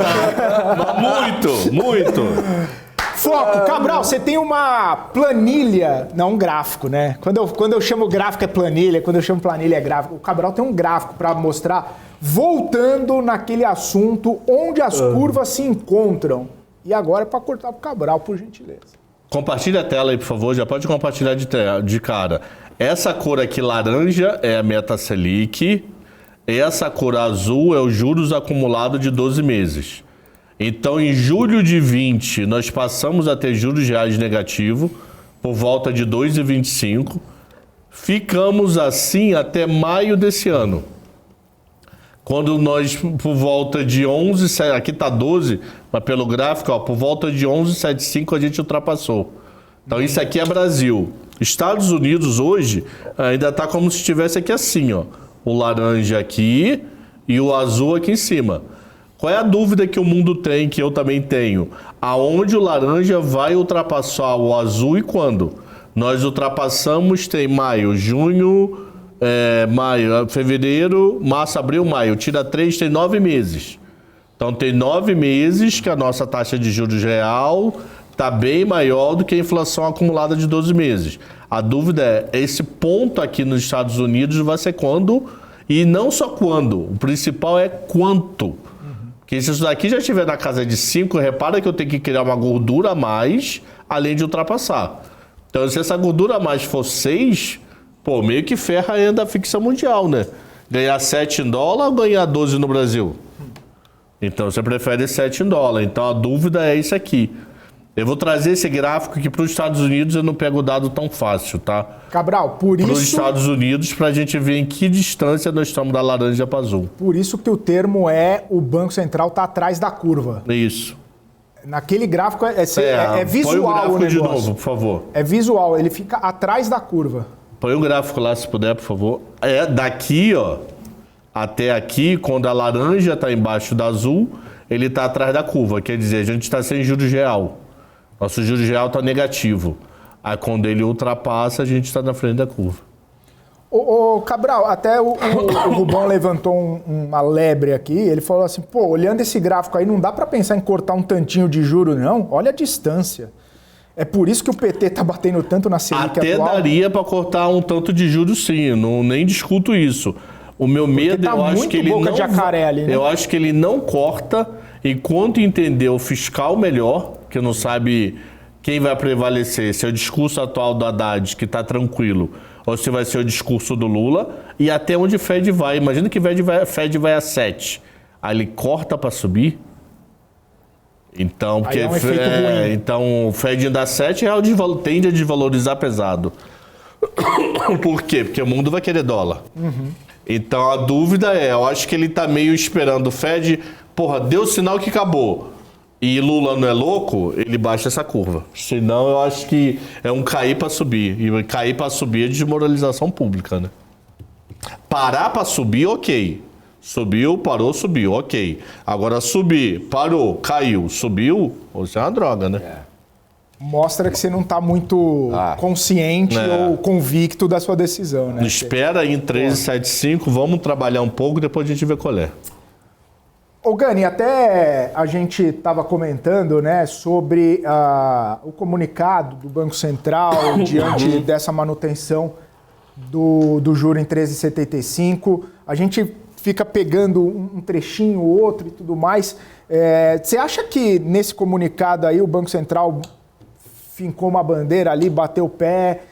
Muito. foco. Cabral, você tem uma planilha, não um gráfico, né? Quando eu chamo gráfico é planilha, quando eu chamo planilha é gráfico. O Cabral tem um gráfico para mostrar, voltando naquele assunto, onde as curvas se encontram. E agora é para cortar pro Cabral, por gentileza. Compartilha a tela aí, por favor. Já pode compartilhar de cara. Essa cor aqui, laranja, é a meta Selic. Essa cor azul é os juros acumulados de 12 meses. Então, em julho de 20, nós passamos a ter juros reais negativos, por volta de 2,25. Ficamos assim até maio desse ano. Quando nós, por volta de 11, aqui está 12, mas pelo gráfico, ó, por volta de 11,75 a gente ultrapassou. Então isso aqui é Brasil. Estados Unidos hoje ainda está como se estivesse aqui assim, ó. O laranja aqui e o azul aqui em cima. Qual é a dúvida que o mundo tem, que eu também tenho? Aonde o laranja vai ultrapassar o azul e quando? Nós ultrapassamos, tem maio, junho... maio, fevereiro, março, abril, maio. Tira 3, tem 9 meses. Então tem 9 meses que a nossa taxa de juros real está bem maior do que a inflação acumulada de 12 meses. A dúvida é, esse ponto aqui nos Estados Unidos vai ser quando? E não só quando, o principal é quanto. Porque se isso daqui já estiver na casa de 5, repara que eu tenho que criar uma gordura a mais, além de ultrapassar. Então se essa gordura a mais for 6... Pô, meio que ferra a renda fixa mundial, né? Ganhar 7 em dólar ou ganhar 12 no Brasil? Então você prefere 7 em dólar. Então a dúvida é isso aqui. Eu vou trazer esse gráfico que para os Estados Unidos eu não pego o dado tão fácil, tá? Cabral, por Para os isso... Estados Unidos, para a gente ver em que distância nós estamos da laranja para azul. Por isso que o termo é o Banco Central está atrás da curva. Isso. Naquele gráfico é visual põe o gráfico o negócio. de novo, por favor. É visual, ele fica atrás da curva. Põe o gráfico lá, se puder, por favor. É daqui, ó, até aqui, quando a laranja está embaixo da azul, ele está atrás da curva. Quer dizer, a gente está sem juros real. Nosso juros real está negativo. Aí, quando ele ultrapassa, a gente está na frente da curva. Ô, Cabral, até o Rubão levantou uma lebre aqui. Ele falou assim, pô, olhando esse gráfico aí, não dá para pensar em cortar um tantinho de juro, não? Olha a distância. É por isso que o PT tá batendo tanto na Selic Até atual? daria para cortar um tanto de juros, sim. Não, nem discuto isso. O meu medo, tá eu acho muito que ele boca não... de jacaré ali, né? Eu acho que ele não corta enquanto entender o fiscal melhor, que não sabe quem vai prevalecer, se é o discurso atual do Haddad, que está tranquilo, ou se vai ser o discurso do Lula, e até onde o Fed vai. Imagina que o Fed vai a 7. Aí ele corta para subir. Então, porque, aí é um efeito ruim. então o Fed ainda 7 real tende a desvalorizar pesado. Por quê? Porque o mundo vai querer dólar. Então a dúvida é, eu acho que ele tá meio esperando o Fed, porra, deu sinal que acabou. E Lula não é louco, ele baixa essa curva. Senão eu acho que é um cair para subir. E cair para subir é desmoralização pública, né? Parar para subir, ok. Subiu, parou, subiu, ok. Agora subir, parou, caiu, subiu, você é uma droga, né? Mostra que você não tá muito consciente ou convicto da sua decisão, né? Espera aí em 13,75, vamos trabalhar um pouco, depois a gente vê qual é. Ô Gani, até a gente estava comentando, né, sobre o comunicado do Banco Central diante dessa manutenção do juro em 13,75. A gente fica pegando um trechinho, outro e tudo mais. Você acha que nesse comunicado aí o Banco Central fincou uma bandeira ali, bateu o pé,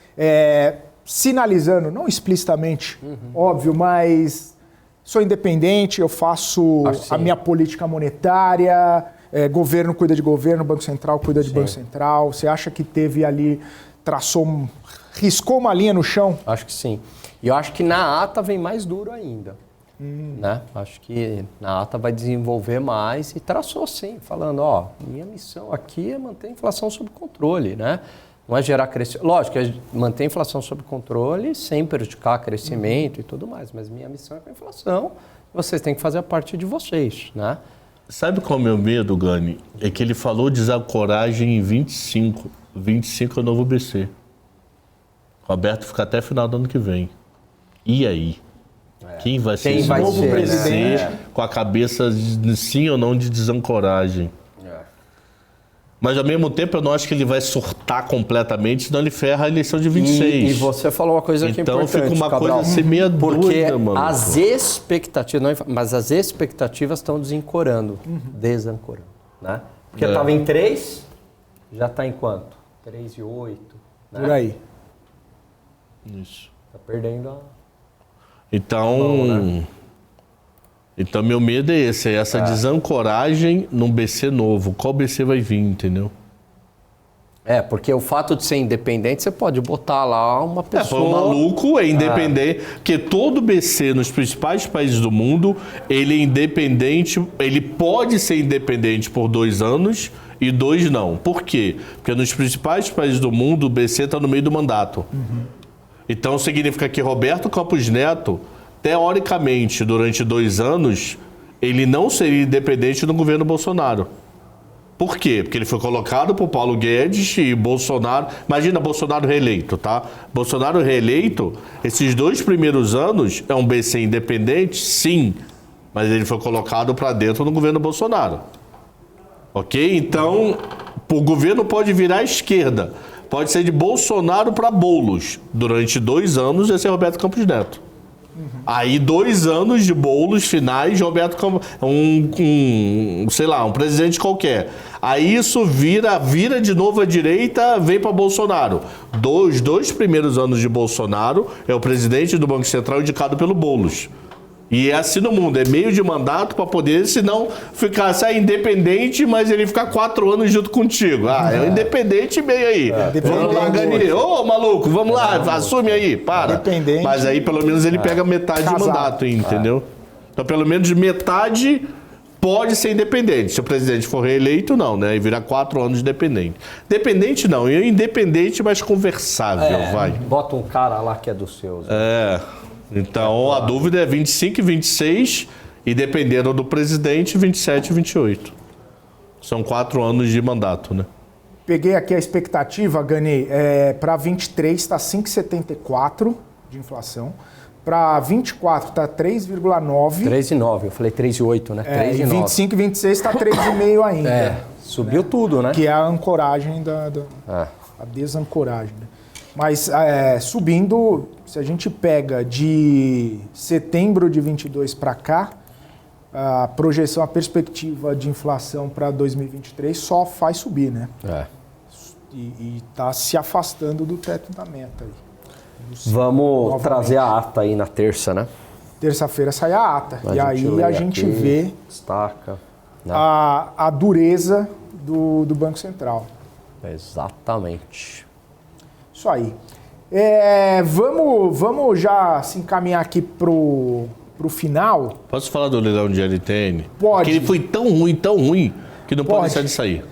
sinalizando, não explicitamente, óbvio, mas sou independente, eu faço a minha política monetária, governo cuida de governo, Banco Central cuida de Banco Central. Você acha que teve ali, riscou uma linha no chão? Acho que sim. E eu acho que na ata vem mais duro ainda. Né? Acho que na ata vai desenvolver mais e traçou sim, falando, minha missão aqui é manter a inflação sob controle, né? Não é gerar crescimento. Lógico, é manter a inflação sob controle sem prejudicar crescimento e tudo mais, mas minha missão é com a inflação, vocês têm que fazer a parte de vocês, né? Sabe qual é o meu medo, Gani? É que ele falou desancoragem em 25. 25 é o novo BC. Roberto fica até final do ano que vem. E aí? Quem vai ser esse novo presidente com a cabeça de sim ou não de desancoragem? Mas, ao mesmo tempo, eu não acho que ele vai surtar completamente, senão ele ferra a eleição de 26. E você falou uma coisa que é importante, Então, fica uma Cabral, coisa assim meio doida, mano. As expectativas, mas as expectativas estão desancorando, né? Porque estava em 3, já está em quanto? 3,8, né? Por aí. Isso. Está perdendo a... Então, meu medo é esse, essa desancoragem num BC novo. Qual BC vai vir, entendeu? Porque o fato de ser independente, você pode botar lá uma pessoa... Foi um maluco, é independente, porque todo BC nos principais países do mundo, ele é independente, ele pode ser independente por 2 anos e 2 não. Por quê? Porque nos principais países do mundo, o BC está no meio do mandato. Então significa que Roberto Campos Neto, teoricamente, durante 2 anos, ele não seria independente do governo Bolsonaro. Por quê? Porque ele foi colocado por Paulo Guedes e Bolsonaro... Imagina Bolsonaro reeleito, tá? Bolsonaro reeleito, esses 2 primeiros anos, é um BC independente? Sim. Mas ele foi colocado para dentro do governo Bolsonaro. Ok? Então, o governo pode virar à esquerda. Pode ser de Bolsonaro para Boulos. Durante 2 anos, esse é Roberto Campos Neto. Aí 2 anos de Boulos finais, Roberto Campos, um presidente qualquer. Aí isso vira de novo à direita, vem para Bolsonaro. Os 2 primeiros anos de Bolsonaro é o presidente do Banco Central indicado pelo Boulos. E é assim no mundo, é meio de mandato para poder, senão sair independente, mas ele ficar 4 anos junto contigo. É o independente meio aí. Vamos lá, Gani. Ô, maluco, vamos lá, assume aí, para. Mas aí pelo menos ele pega metade de mandato, entendeu? Então pelo menos metade pode ser independente. Se o presidente for reeleito, não, né? E virar 4 anos dependente. Dependente não, independente, mas conversável, vai. Bota um cara lá que é dos seus. Então, a dúvida é 25 e 26, e dependendo do presidente, 27 e 28. São 4 anos de mandato, né? Peguei aqui a expectativa, Gani, para 23 está 5,74 de inflação. Para 24 está 3,9. 3,9, eu falei 3,8, né? 3,9. E 25 e 26 está 3,5 ainda. Subiu tudo, né? Que é a ancoragem a desancoragem, né? Mas subindo, se a gente pega de setembro de 22 para cá, a projeção, a perspectiva de inflação para 2023 só faz subir, né? E está se afastando do teto da meta. Vamos trazer a ata aí na terça, né? Terça-feira sai a ata. E aí a gente vê destaca, né? a dureza do Banco Central. Exatamente. Isso aí. Vamos já se encaminhar aqui pro final. Posso falar do leilão de LTN? Pode. Porque ele foi tão ruim, que não pode deixar de sair.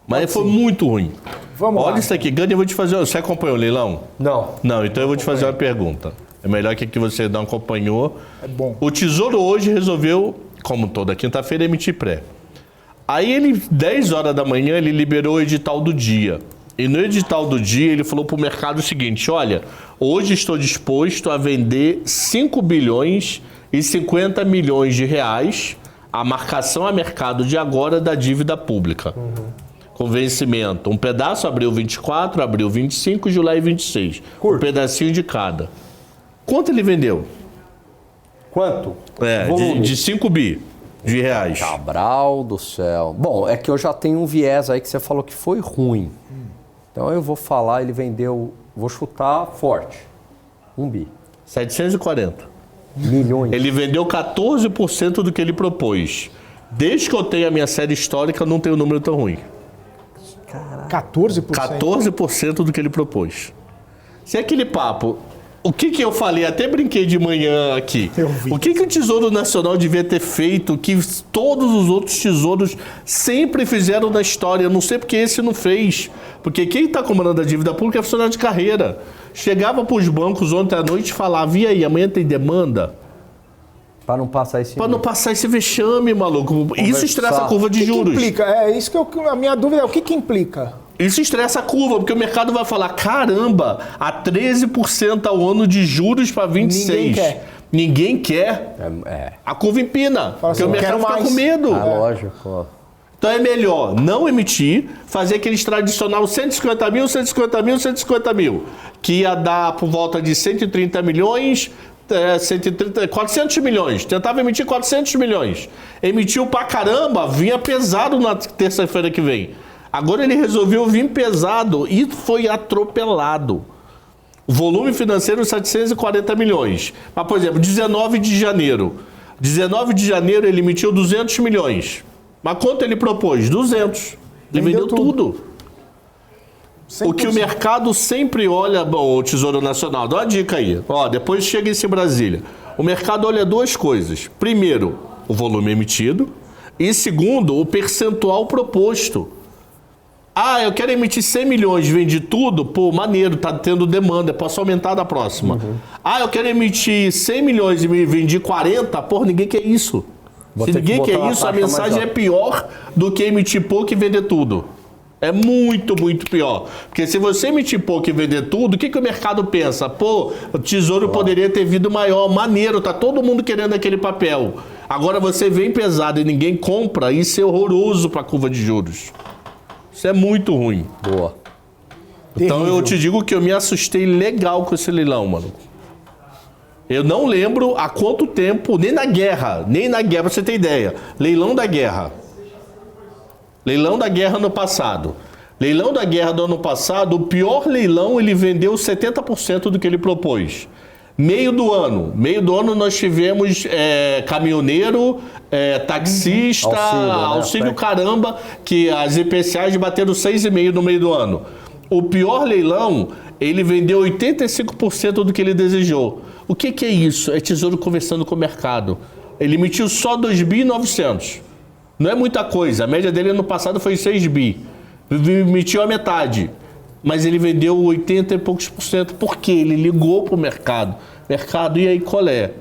Mas ele foi muito ruim. Vamos lá. Olha isso aqui, Gani, eu vou te fazer... Você acompanhou o leilão? Não, então eu vou te fazer uma pergunta. É melhor que você não acompanhou. É bom. O Tesouro hoje resolveu, como toda quinta-feira, emitir pré. Aí 10 horas da manhã, ele liberou o edital do dia. E no edital do dia, ele falou para o mercado o seguinte: olha, hoje estou disposto a vender 5 bilhões e 50 milhões de reais a marcação a mercado de agora da dívida pública. Com vencimento. Um pedaço abril 24, abril 25, July 26. Um pedacinho de cada. Quanto ele vendeu? Quanto? De 5 bi de reais. Cabral do céu. Bom, é que eu já tenho um viés aí que você falou que foi ruim. Então eu vou falar, ele vendeu, vou chutar forte. 1 bi. 740. Milhões. Ele vendeu 14% do que ele propôs. Desde que eu tenho a minha série histórica, não tem um número tão ruim. 14%? 14% do que ele propôs. Se é aquele papo... O que eu falei, até brinquei de manhã aqui. O que o Tesouro Nacional devia ter feito que todos os outros tesouros sempre fizeram na história? Eu não sei porque esse não fez. Porque quem está comandando a dívida pública é funcionário de carreira. Chegava para os bancos ontem à noite e falava, e aí, amanhã tem demanda? Para não passar esse... Para não passar esse vexame, maluco. Isso estressa a curva de juros. O que implica? Isso que a minha dúvida é, o que implica? Isso estressa a curva, porque o mercado vai falar, caramba, a 13% ao ano de juros para 26. Ninguém quer. A curva empina, porque o mercado fica com medo. Lógico. Então é melhor não emitir, fazer aqueles tradicional 150 mil, 150 mil, 150 mil, que ia dar por volta de 130 milhões, 400 milhões. Tentava emitir 400 milhões. Emitiu pra caramba, vinha pesado na terça-feira que vem. Agora ele resolveu vir pesado e foi atropelado. O volume financeiro 740 milhões. Mas, por exemplo, 19 de janeiro. 19 de janeiro ele emitiu 200 milhões. Mas quanto ele propôs? 200. Ele vendeu tudo. 100%. O que o mercado sempre olha, bom, o Tesouro Nacional, dá uma dica aí. Ó, depois chega esse Brasília. O mercado olha duas coisas. Primeiro, o volume emitido. E segundo, o percentual proposto. Ah, eu quero emitir 100 milhões, vendi tudo? Pô, maneiro, tá tendo demanda, posso aumentar da próxima. Ah, eu quero emitir 100 milhões e me vendi 40? Pô, ninguém quer isso. Se ninguém quer isso, a mensagem é pior do que emitir pouco e vender tudo. É muito, muito pior. Porque se você emitir pouco e vender tudo, o que o mercado pensa? Pô, o Tesouro poderia ter vindo maior, maneiro, tá todo mundo querendo aquele papel. Agora você vem pesado e ninguém compra, isso é horroroso para a curva de juros. Isso é muito ruim. Boa. Então eu te digo que eu me assustei legal com esse leilão, mano. Eu não lembro há quanto tempo, nem na guerra, pra você ter ideia. Leilão da guerra. Leilão da guerra no passado. Leilão da guerra do ano passado, o pior leilão, ele vendeu 70% do que ele propôs. Meio do ano nós tivemos caminhoneiro, taxista, auxílio caramba, que as IPCAs bateram 6,5% no meio do ano. O pior leilão, ele vendeu 85% do que ele desejou. O que é isso? É Tesouro conversando com o mercado. Ele emitiu só 2.900. Não é muita coisa. A média dele ano passado foi 6 bi. Emitiu a metade. Mas ele vendeu 80 e poucos por cento. Por quê? Ele ligou para o mercado. Mercado, e aí qual é?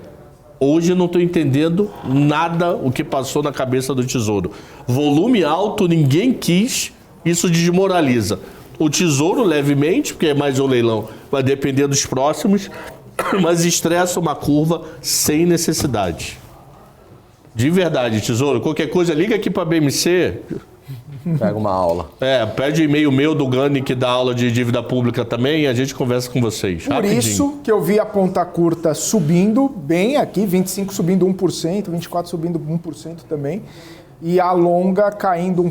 Hoje eu não estou entendendo nada o que passou na cabeça do Tesouro. Volume alto, ninguém quis. Isso desmoraliza. O Tesouro, levemente, porque é mais um leilão, vai depender dos próximos, mas estressa uma curva sem necessidade. De verdade, Tesouro. Qualquer coisa, liga aqui para a BMC. Pega uma aula. Pede um e-mail meu do Gani, que dá aula de dívida pública também, e a gente conversa com vocês. Por isso que eu vi a ponta curta subindo bem aqui, 25 subindo 1%, 24 subindo 1% também, e a longa caindo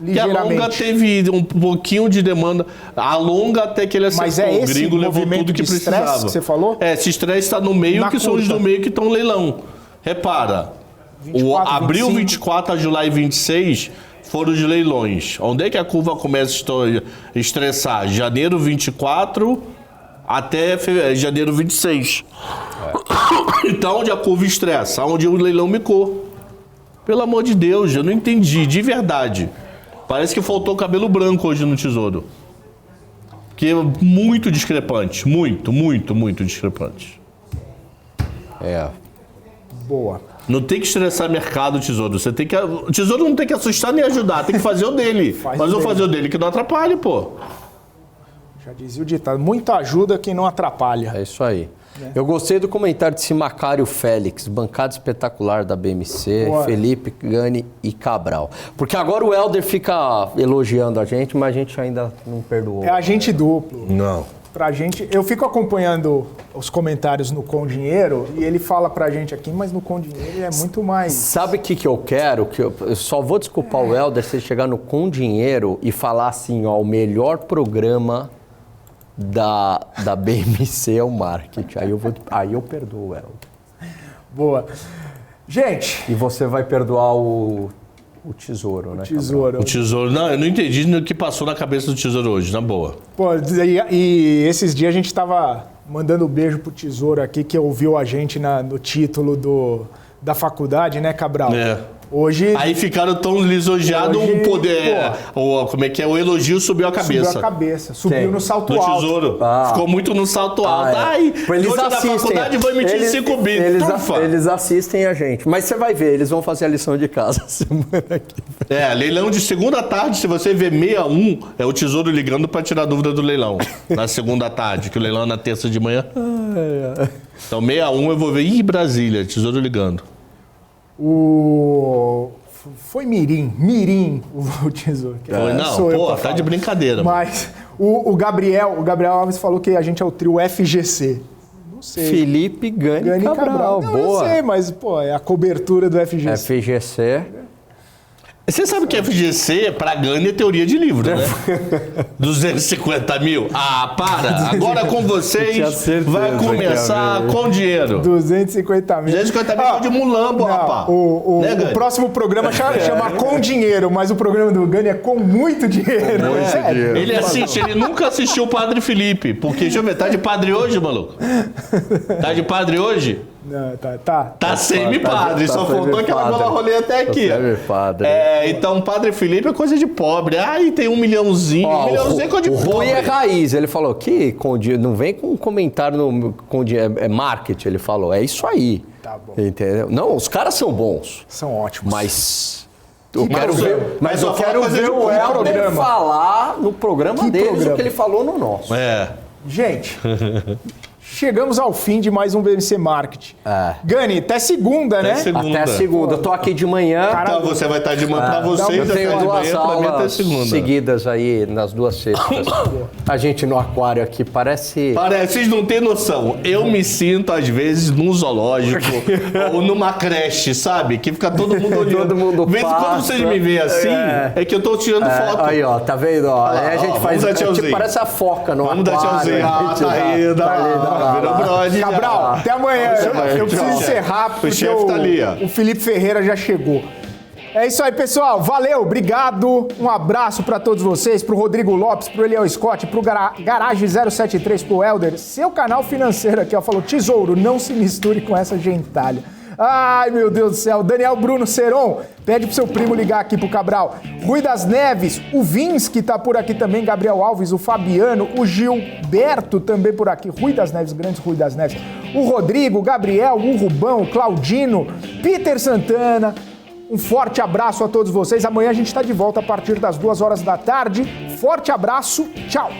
ligeiramente. Que a longa teve um pouquinho de demanda. A longa até que ele acertou. Mas é esse o gringo levou tudo que precisava. Que você falou? Esse estresse está no meio, que são os do meio que estão no leilão. Repara, 24, abril 25. 24 a July 26 foram os leilões. Onde é que a curva começa a estressar? Janeiro 24 até janeiro 26. Então, onde a curva estressa? Onde o leilão micou. Pelo amor de Deus, eu não entendi, de verdade. Parece que faltou cabelo branco hoje no Tesouro. Que é muito discrepante. Muito, muito, muito discrepante. Boa. Não tem que estressar mercado, Tesouro. Você tem que... O Tesouro não tem que assustar nem ajudar, tem que fazer o dele. Mas vou fazer o dele que não atrapalhe, pô. Já dizia o ditado, muita ajuda quem não atrapalha. É isso aí. Eu gostei do comentário de Simacário Félix, bancada espetacular da BMC, Boa. Felipe, Gani e Cabral. Porque agora o Helder fica elogiando a gente, mas a gente ainda não perdoou. É agente duplo. Não. Pra gente, eu fico acompanhando os comentários no Com Dinheiro e ele fala pra gente aqui, mas no Com Dinheiro ele é muito mais... Sabe o que eu quero? Que eu só vou desculpar o Helder se ele chegar no Com Dinheiro e falar assim, ó, o melhor programa da BMC é o marketing. Aí eu perdoo o Helder. Boa. Gente... E você vai perdoar o Tesouro, né? Tesouro. O Tesouro... Não, eu não entendi o que passou na cabeça do Tesouro hoje, na boa. Pô, e esses dias a gente tava mandando um beijo pro Tesouro aqui, que ouviu a gente no título da faculdade, né, Cabral? É. Hoje... Aí ficaram tão lisonjeados, Hoje, o poder... como é que é? O elogio subiu a cabeça. Subiu a cabeça, subiu Quem? no salto Do alto. Tesouro. Ficou muito no salto alto. Ai, Eles hoje da faculdade vou emitir 5 bi. Eles assistem a gente. Mas você vai ver, eles vão fazer a lição de casa semana que vem. É, leilão de segunda tarde, se você ver 61, é o Tesouro ligando pra tirar dúvida do leilão. Na segunda tarde, que o leilão é na terça de manhã. Então 61 eu vou ver, Brasília, Tesouro ligando. Foi Mirim, o Tesouro. Foi, não, tá de brincadeira. Mas o Gabriel Alves falou que a gente é o trio FGC. Não sei. Felipe, Gani e Cabral. Não, Boa. eu sei, mas, pô, é a cobertura do FGC. FGC. Você sabe que FGC, pra Gani, é teoria de livro, né? 250 mil? Ah, para! Agora com vocês vai começar com dinheiro. 250 mil. 250 mil de mulambo, rapaz. O Gani? próximo programa chama Com Dinheiro, mas o programa do Gani é com muito dinheiro. Sério. Ele assiste, ele nunca assistiu o Padre Felipe. Porque, deixa eu ver, tá de padre hoje, maluco? Tá de padre hoje? Não, tá. Tá semi-padre, só faltou aquela bola rolê até aqui. Semi-padre. Então Padre Felipe é coisa de pobre. Ai, tem 1 milhãozinho. 1 milhãozinho é coisa de o pobre. Rui é raiz. Ele falou que não vem com um comentário é marketing, ele falou. É isso aí. Tá bom. Entendeu? Não, os caras são bons. São ótimos. Mas eu Mas quero eu- ver, mas eu eu quero falo coisa ver de o Helder programa. falar no programa Que deles programa? o que ele falou no nosso. Gente, chegamos ao fim de mais um BMC Marketing. Gani, até segunda, né? Até segunda. Eu tô aqui de manhã. Então você vai estar de manhã pra vocês, Eu vai tenho estar de duas manhã pra mim até aulas segunda. seguidas aí nas duas sextas. A gente no aquário aqui parece... Vocês não têm noção. Eu me sinto, às vezes, num zoológico ou numa creche, sabe? Que fica todo mundo olhando. Todo mundo Vez em quando passa. vocês me veem assim, é que eu tô tirando foto. Aí, ó, tá vendo? Ó, lá, aí a gente ó, faz... vamos dar tchauzinho. Tipo, parece a foca no Vamos dar aquário. tchauzinho. a Ah, gente tá dá- rindo. tá lindo, Virou brode. Cabral, até amanhã. Eu preciso encerrar porque chefe tá ali, ó. o Felipe Ferreira já chegou. É isso aí, pessoal. Valeu, obrigado. Um abraço pra todos vocês, pro Rodrigo Lopes, pro Eliel Scott, pro Garage 073, pro Helder. Seu canal financeiro aqui, ó, falou: Tesouro, não se misture com essa gentalha. Ai, meu Deus do céu. Daniel Bruno Seron, pede pro seu primo ligar aqui pro Cabral. Rui das Neves, o Vins, que tá por aqui também, Gabriel Alves, o Fabiano, o Gilberto também por aqui, Rui das Neves, grandes Rui das Neves, o Rodrigo, o Gabriel, o Rubão, o Claudino, Peter Santana. Um forte abraço a todos vocês. Amanhã a gente tá de volta a partir das 2 horas da tarde. Forte abraço, tchau!